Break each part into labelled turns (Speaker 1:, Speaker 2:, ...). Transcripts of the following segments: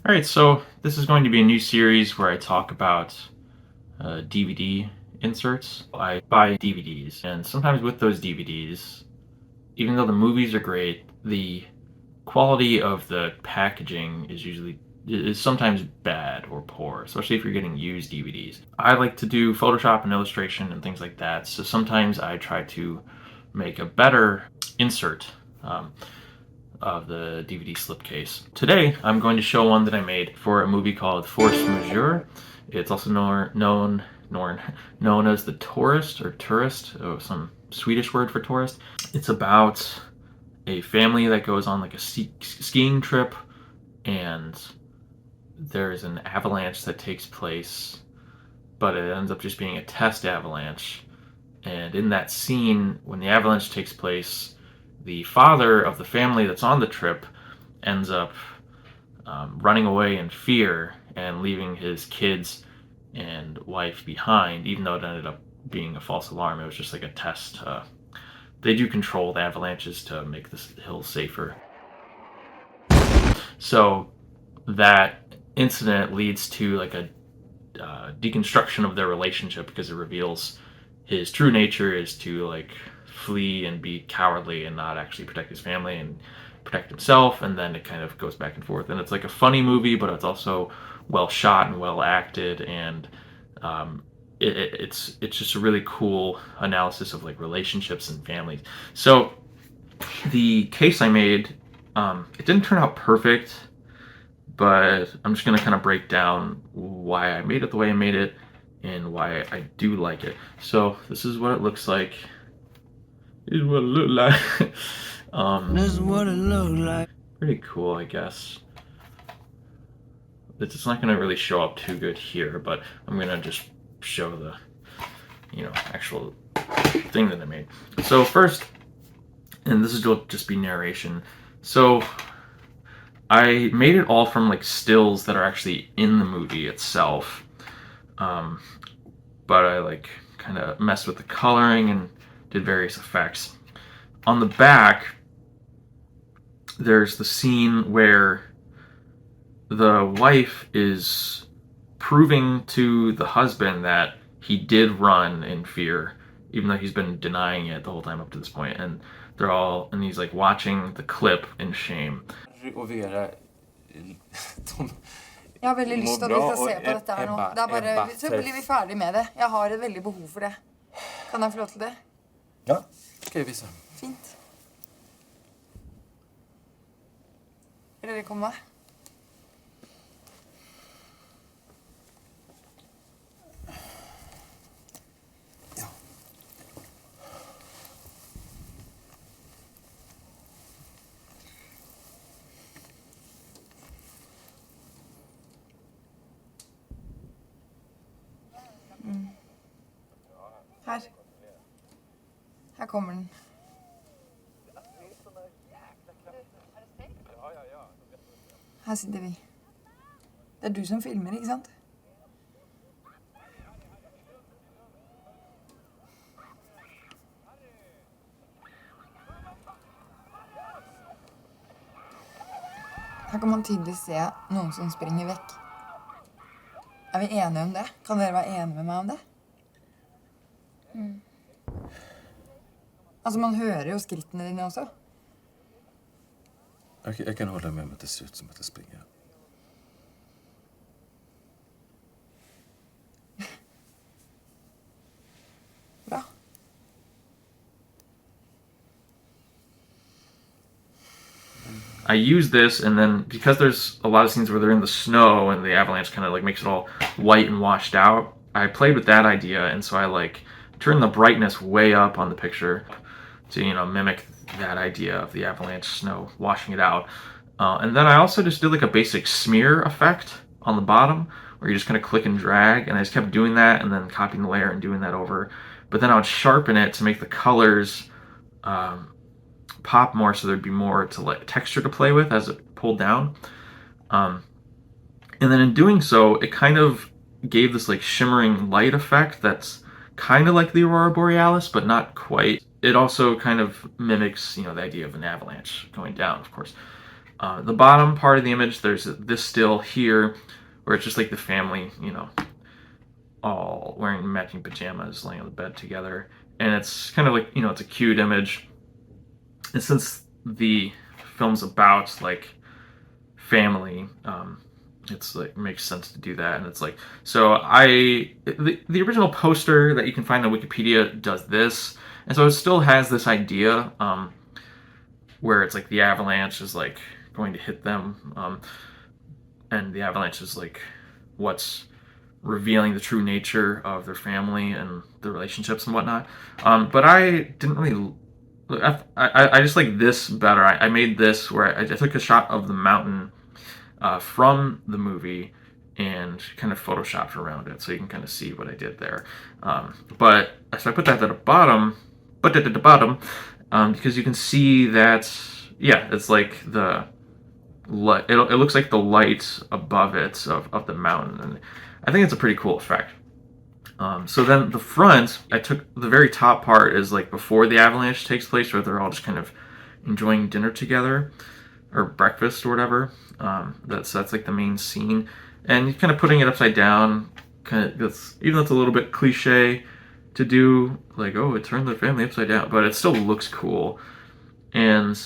Speaker 1: Alright, so this is going to be a new series where I talk about DVD inserts. I buy DVDs, and sometimes with those DVDs, even though the movies are great, the quality of the packaging is sometimes bad or poor, especially if you're getting used DVDs. I like to do Photoshop and illustration and things like that, so sometimes I try to make a better insert. Of the DVD slipcase. Today, I'm going to show one that I made for a movie called Force Majeure. It's also known as the Tourist or Tourist, some Swedish word for tourist. It's about a family that goes on like a skiing trip, and there's an avalanche that takes place, but it ends up just being a test avalanche. And in that scene, when the avalanche takes place, the father of the family that's on the trip ends up running away in fear and leaving his kids and wife behind, even though it ended up being a false alarm. It was just like a test. They do control the avalanches to make the hills safer. So that incident leads to like a deconstruction of their relationship, because it reveals his true nature is to like flee and be cowardly and not actually protect his family and protect himself, and then it kind of goes back and forth. And it's like a funny movie, but it's also well shot and well acted, and it's just a really cool analysis of like relationships and families. So the case I made, it didn't turn out perfect, but I'm just gonna kind of break down why I made it the way I made it and why I do like it. So this is what it looks like. This is what it looked like. This is what it looked like. Pretty cool, I guess. It's not gonna really show up too good here, but I'm gonna just show the, actual thing that I made. So first, and this will just be narration. So I made it all from like stills that are actually in the movie itself. But I like kind of messed with the coloring and did various effects. On the back, there's the scene where the wife is proving to the husband that he did run in fear, even though he's been denying it the whole time up to this point. And he's like watching the clip in shame.
Speaker 2: Jeg har veldig lyst til at vi skal se på dette her nå. Det er bare, så blir vi ferdig med det. Jeg har et veldig behov for det. Kan jeg få lov til det?
Speaker 3: Ja, skal jeg vise.
Speaker 2: Fint. Vil dere komme?
Speaker 3: Ja.
Speaker 2: Her. Her kommer den. Her sitter vi. Det er du som filmer, ikke sant? Her kan man tydelig se noen som springer vekk. Er vi enige om det? Kan dere være enige med meg om det? Altså, man hører jo skrittene dine også.
Speaker 3: Jeg kan holde med om at det ser ut som at det springer.
Speaker 2: Bra.
Speaker 1: I use this, and then because there's a lot of scenes where they're in the snow and the avalanche kind of like makes it all white and washed out, I played with that idea, and so I like turned the brightness way up on the picture to mimic that idea of the avalanche snow washing it out. And then I also just did like a basic smear effect on the bottom where you just kind of click and drag, and I just kept doing that and then copying the layer and doing that over. But then I would sharpen it to make the colors pop more, so there'd be more to like texture to play with as it pulled down. And then in doing so, it kind of gave this like shimmering light effect that's kind of like the Aurora Borealis, but not quite. It also kind of mimics, the idea of an avalanche going down, of course. The bottom part of the image, there's this still here, where it's just like the family, you know, all wearing matching pajamas, laying on the bed together, and it's kind of like, you know, it's a cute image. And since the film's about like family, it's like makes sense to do that. And it's like, so the original poster that you can find on Wikipedia does this, and so it still has this idea where it's like the avalanche is like going to hit them, and the avalanche is like what's revealing the true nature of their family and the relationships and whatnot. But I didn't really. I just like this better. I made this where I took a shot of the mountain from the movie and kind of photoshopped around it, so you can kind of see what I did there. But so I put that at the bottom, because you can see that, yeah, it's like the light. It looks like the light above it of the mountain, and I think it's a pretty cool effect. So then the front, I took the very top part is like before the avalanche takes place, where they're all just kind of enjoying dinner together or breakfast or whatever. That's like the main scene, and you're kind of putting it upside down. Even though it's a little bit cliche to do, like, oh, it turned the family upside down, but it still looks cool, and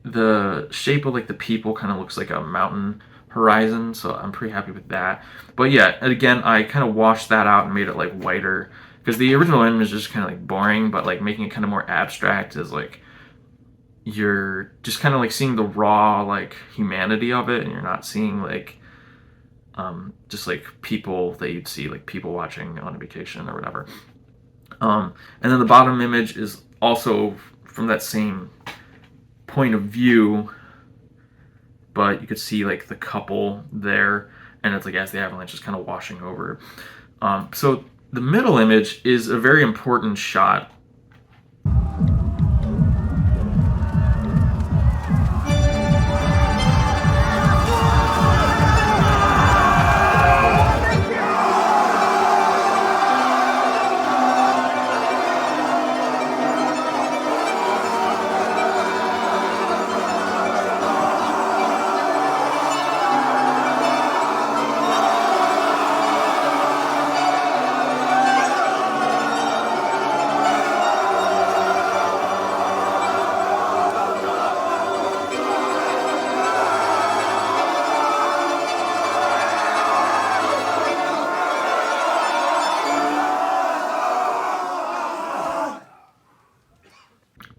Speaker 1: the shape of like the people kind of looks like a mountain horizon, so I'm pretty happy with that. But yeah, again, I kind of washed that out and made it like whiter, because the original image is just kind of like boring, but like making it kind of more abstract is like you're just kind of like seeing the raw like humanity of it, and you're not seeing like just like people that you'd see like people watching on a vacation or whatever. And then the bottom image is also from that same point of view, but you could see like the couple there, and it's like as the avalanche is kind of washing over. So the middle image is a very important shot.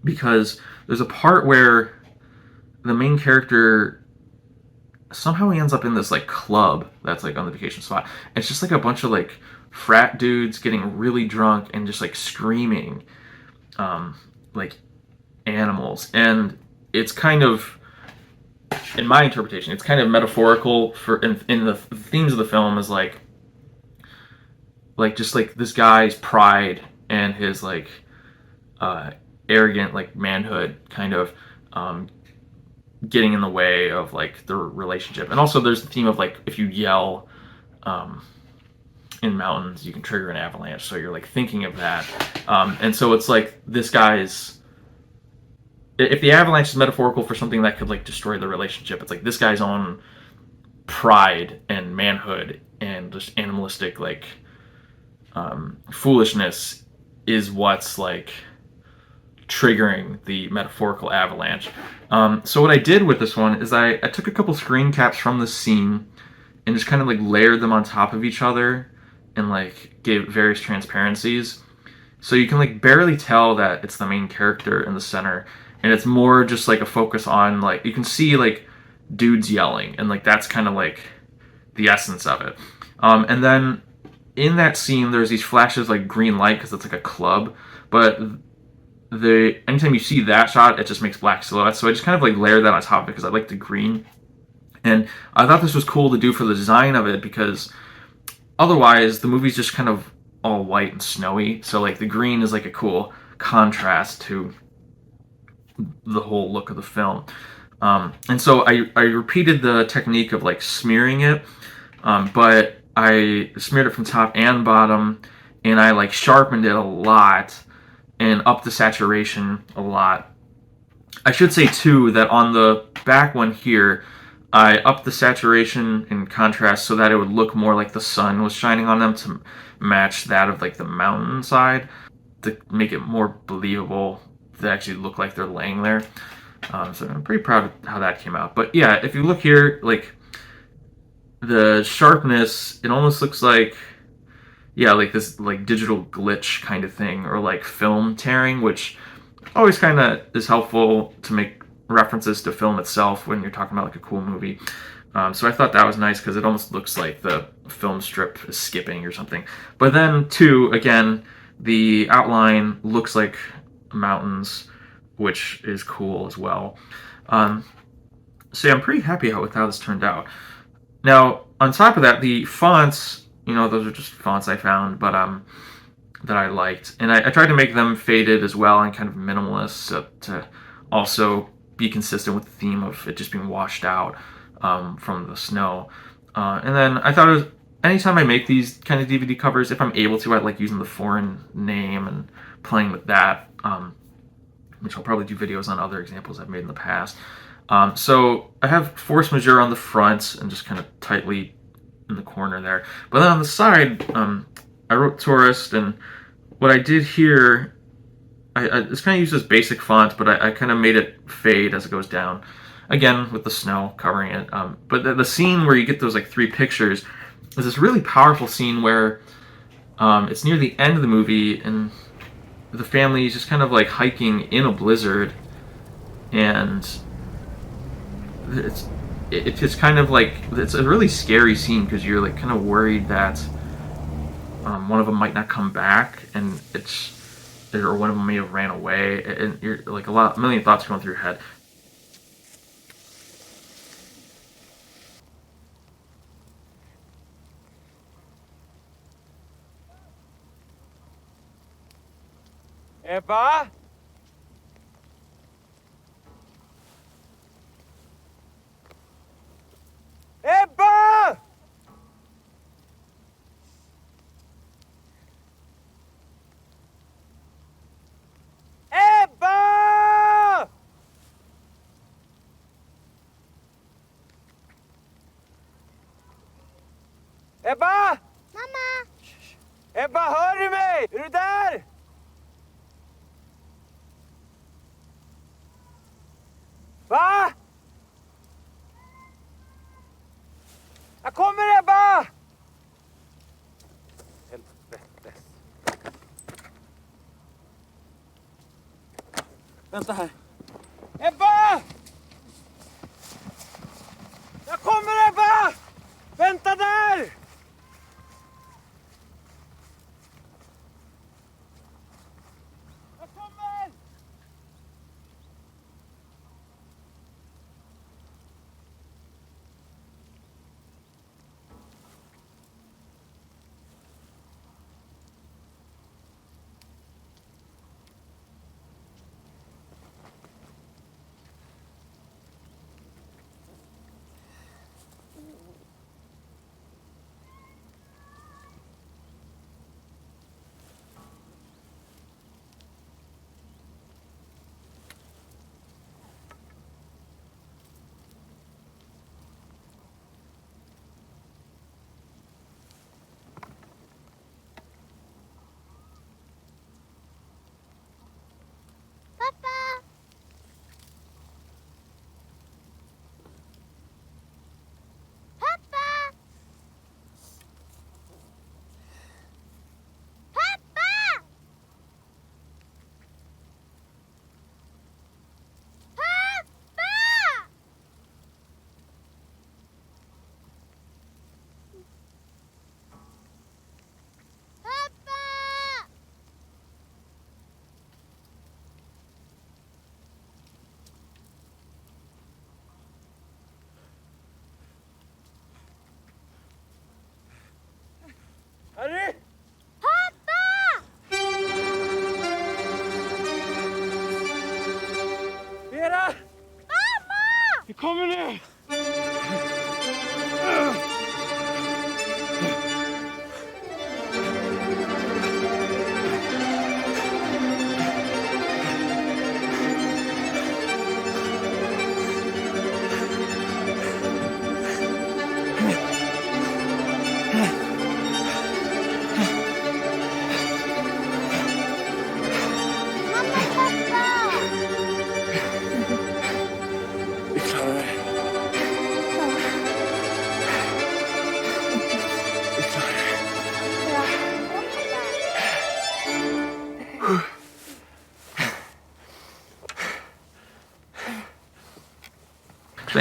Speaker 1: Because there's a part where the main character somehow he ends up in this like club that's like on the vacation spot. It's just like a bunch of like frat dudes getting really drunk and just like screaming like animals, and it's kind of, in my interpretation, it's kind of metaphorical for in the themes of the film is like just like this guy's pride and his like arrogant like manhood kind of getting in the way of like the relationship. And also there's the theme of like if you yell in mountains you can trigger an avalanche, so you're like thinking of that. And so it's like this guy's, if the avalanche is metaphorical for something that could like destroy the relationship, it's like this guy's own pride and manhood and just animalistic like foolishness is what's like triggering the metaphorical avalanche. So what I did with this one is I took a couple screen caps from the scene and just kind of like layered them on top of each other and like gave various transparencies, so you can like barely tell that it's the main character in the center, and it's more just like a focus on like you can see like dudes yelling, and like that's kind of like the essence of it. And then in that scene there's these flashes like green light because it's like a club, but anytime you see that shot it just makes black silhouettes, so I just kind of like layered that on top because I like the green, and I thought this was cool to do for the design of it because otherwise the movie's just kind of all white and snowy, so like the green is like a cool contrast to the whole look of the film. And so I repeated the technique of like smearing it, but I smeared it from top and bottom, and I like sharpened it a lot and upped the saturation a lot. I should say too that on the back one here, I upped the saturation and contrast so that it would look more like the sun was shining on them to match that of like the mountainside, to make it more believable, to actually look like they're laying there. So I'm pretty proud of how that came out. But yeah, if you look here, like the sharpness, it almost looks like, yeah, like this like digital glitch kind of thing, or like film tearing, which always kind of is helpful to make references to film itself when you're talking about like a cool movie. So I thought that was nice because it almost looks like the film strip is skipping or something. But then too, again, the outline looks like mountains, which is cool as well. So yeah, I'm pretty happy with how this turned out. Now, on top of that, the fonts, those are just fonts I found, but that I liked, and I tried to make them faded as well and kind of minimalist, so to also be consistent with the theme of it just being washed out from the snow. And then I thought it was, anytime I make these kind of DVD covers, if I'm able to, I like using the foreign name and playing with that, which I'll probably do videos on other examples I've made in the past. So I have force majeure on the front and just kind of tightly in the corner there. But then on the side, I wrote tourist, and what I did here, I just kind of used this basic font, but I kind of made it fade as it goes down. Again, with the snow covering it. But the scene where you get those like three pictures is this really powerful scene where it's near the end of the movie, and the family is just kind of like hiking in a blizzard, and it's kind of like, it's a really scary scene because you're like kind of worried that one of them might not come back, and or one of them may have ran away, and you're like a million thoughts going through your head.
Speaker 4: Ebba? Ebba! Ebba! Ebba!
Speaker 5: Mamma!
Speaker 4: Ebba, hör du mig? Är du där? Va? Jag kommer, Ebba! Helvete.
Speaker 3: Vänta här.
Speaker 4: Ebba! Jag kommer, Ebba! Vänta där! Jag kommer!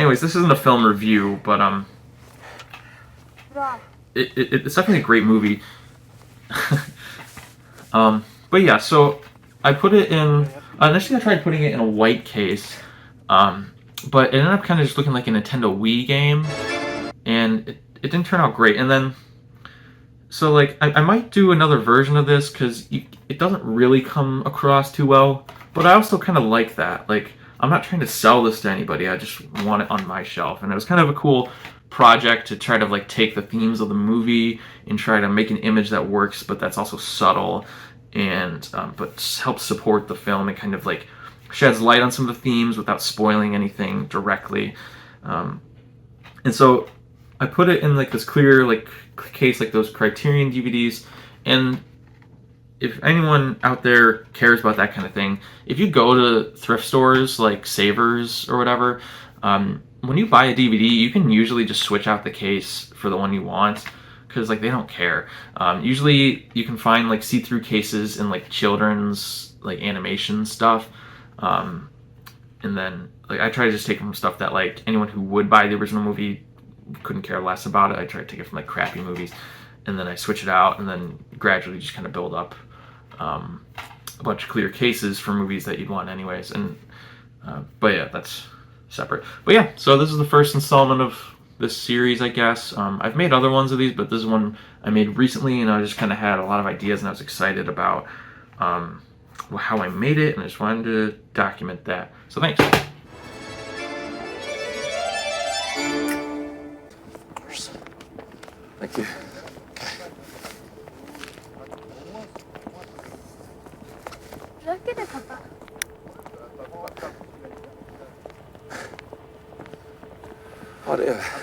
Speaker 1: anyways, this isn't a film review, but
Speaker 2: Bra.
Speaker 1: it's definitely a great movie. But yeah, so I put it in. Initially, I tried putting it in a white case, but it ended up kind of just looking like a Nintendo Wii game, and it didn't turn out great. And then, so like, I might do another version of this because it doesn't really come across too well. But I also kind of like that. Like, I'm not trying to sell this to anybody. I just want it on my shelf, and it was kind of a cool project to try to like take the themes of the movie and try to make an image that works, but that's also subtle, and but helps support the film and kind of like sheds light on some of the themes without spoiling anything directly. And so I put it in like this clear like case, like those Criterion DVDs. And if anyone out there cares about that kind of thing, if you go to thrift stores like Savers or whatever, when you buy a DVD, you can usually just switch out the case for the one you want, because like they don't care. Usually you can find like see-through cases in like children's like animation stuff, and then like I try to just take it from stuff that like anyone who would buy the original movie couldn't care less about it. I try to take it from like crappy movies, and then I switch it out, and then gradually just kind of build up a bunch of clear cases for movies that you'd want anyways. And but yeah, that's separate. But yeah, so this is the first installment of this series, I guess. I've made other ones of these, but this is one I made recently, and I just kind of had a lot of ideas, and I was excited about how I made it, and I just wanted to document that. So thanks.
Speaker 3: Thank you.
Speaker 5: Röker du, pappa?
Speaker 3: Ja, det är